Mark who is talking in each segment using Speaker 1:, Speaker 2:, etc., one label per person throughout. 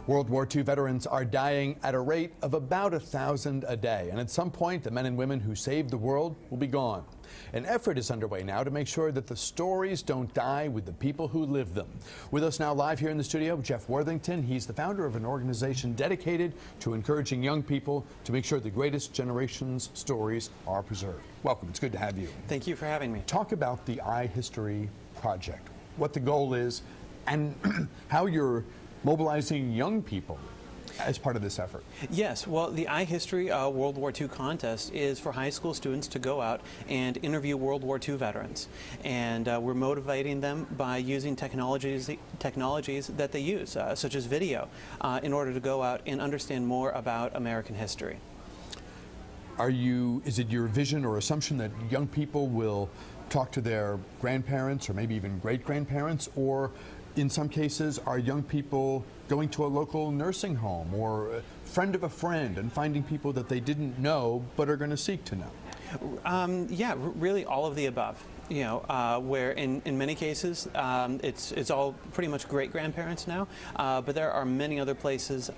Speaker 1: World War II veterans are dying at a rate of about 1,000 a day. And at some point, the men and women who saved the world will be gone. An effort is underway now to make sure that the stories don't die with the people who live them. With us now live here in the studio, Jeff Worthington. He's the founder of an organization dedicated to encouraging young people to make sure the greatest generation's stories are preserved. Welcome. It's good to have you.
Speaker 2: Thank you for having me.
Speaker 1: Talk about the iHistory project, what the goal is, and how you're mobilizing young people as part of this effort.
Speaker 2: Yes, well, the iHistory World War II contest is for high school students to go out and interview World War II veterans. And we're motivating them by using technologies that they use, such as video, in order to go out and understand more about American history.
Speaker 1: Is it your vision or assumption that young people will talk to their grandparents or maybe even great-grandparents, or in some cases, are young people going to a local nursing home or a friend of a friend and finding people that they didn't know but are going to seek to know?
Speaker 2: Yeah, really all of the above. You know, where in many cases it's all pretty much great-grandparents now, but there are many other places.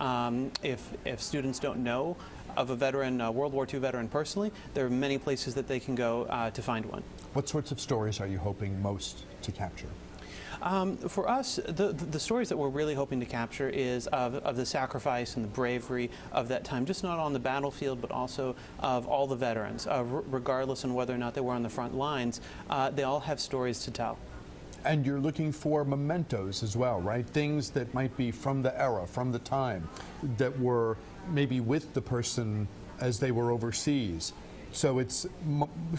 Speaker 2: If students don't know of a veteran, World War II veteran personally, there are many places that they can go to find one.
Speaker 1: What sorts of stories are you hoping most to capture?
Speaker 2: For us, the stories that we're really hoping to capture is of the sacrifice and the bravery of that time, just not on the battlefield, but also of all the veterans, regardless on whether or not they were on the front lines. They all have stories to tell.
Speaker 1: And you're looking for mementos as well, right? Things that might be from the era, from the time, that were maybe with the person as they were overseas. So it's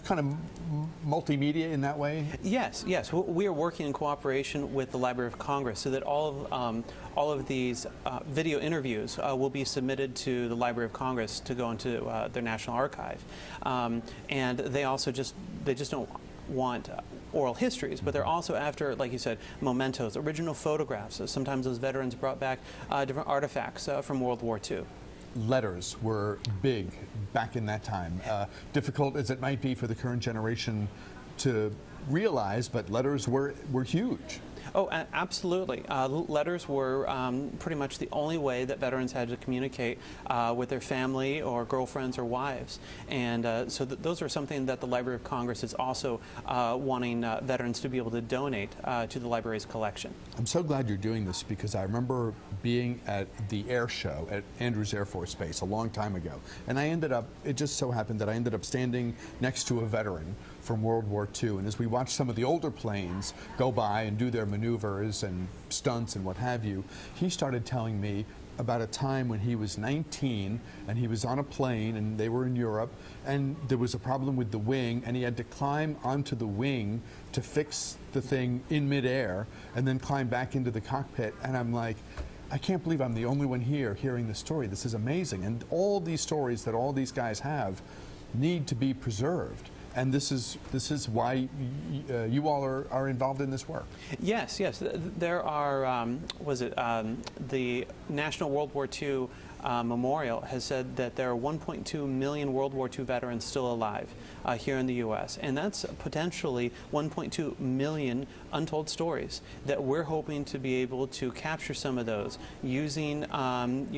Speaker 1: kind of multimedia in that way?
Speaker 2: Yes, yes. We are working in cooperation with the Library of Congress so that all of these video interviews will be submitted to the Library of Congress to go into their National Archive. And they just don't want oral histories, but they're also after, like you said, mementos, original photographs. So sometimes those veterans brought back different artifacts from World War II.
Speaker 1: Letters were big back in that time. Difficult as it might be for the current generation to realize, but letters were huge.
Speaker 2: Oh, absolutely. Letters were pretty much the only way that veterans had to communicate with their family or girlfriends or wives. And so those are something that the Library of Congress is also wanting veterans to be able to donate to the library's collection.
Speaker 1: I'm so glad you're doing this because I remember being at the air show at Andrews Air Force Base a long time ago. And it just so happened that I ended up standing next to a veteran from World War II. And as we watched some of the older planes go by and do their maneuvers and stunts and what have you, he started telling me about a time when he was 19 and he was on a plane and they were in Europe and there was a problem with the wing and he had to climb onto the wing to fix the thing in midair and then climb back into the cockpit. And I'm like, I can't believe I'm the only one here hearing this story. This is amazing. And all these stories that all these guys have need to be preserved. And this is why you all are involved in this work.
Speaker 2: Yes, yes. There are, the National World War II Memorial has said that there are 1.2 million World War II veterans still alive here in the U.S. And that's potentially 1.2 million untold stories that we're hoping to be able to capture some of those using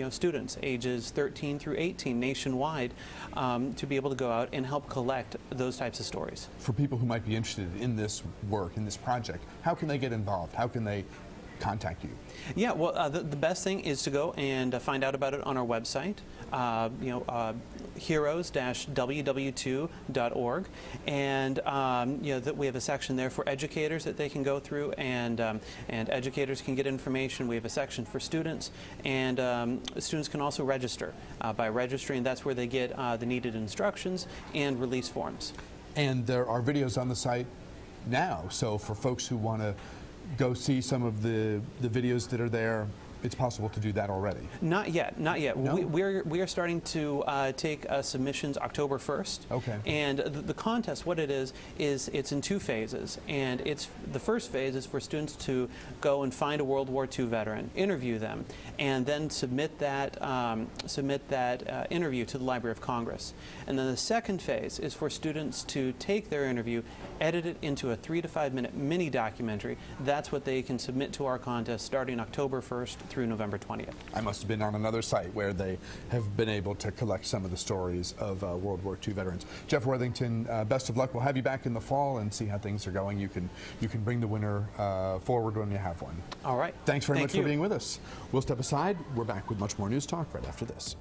Speaker 2: students ages 13 through 18 nationwide to be able to go out and help collect those types of stories.
Speaker 1: For people who might be interested in this work, in this project, how can they get involved? How can they contact you?
Speaker 2: Yeah, well, the best thing is to go and find out about it on our website, heroes-ww2.org, and that we have a section there for educators that they can go through, and educators can get information. We have a section for students, and students can also register. By registering, that's where they get the needed instructions and release forms.
Speaker 1: And there are videos on the site now, so for folks who want to go see some of the videos that are there, it's possible to do that already? Not yet, not yet.
Speaker 2: No? We are starting to take submissions October 1st.
Speaker 1: Okay.
Speaker 2: And the contest, what it is it's in two phases. And the first phase is for students to go and find a World War II veteran, interview them, and then submit that interview to the Library of Congress. And then the second phase is for students to take their interview, edit it into a 3 to 5 minute mini documentary. That's what they can submit to our contest starting October 1st through November 20th.
Speaker 1: I must have been on another site where they have been able to collect some of the stories of World War II veterans. Jeff Worthington, best of luck. We'll have you back in the fall and see how things are going. You can bring the winner forward when you have one.
Speaker 2: All right.
Speaker 1: Thanks very much for being with us. We'll step aside. We're back with much more News Talk right after this.